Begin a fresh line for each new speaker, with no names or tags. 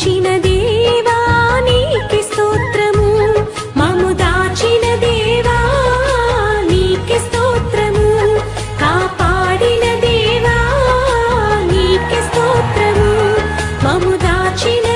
దాచిన దేవా నీకే స్తోత్రము, మమ్ము దాచిన దేవా నీకే స్తోత్రము, కాపాడిన దేవా నీకే స్తోత్రము, మమ్ము దాచిన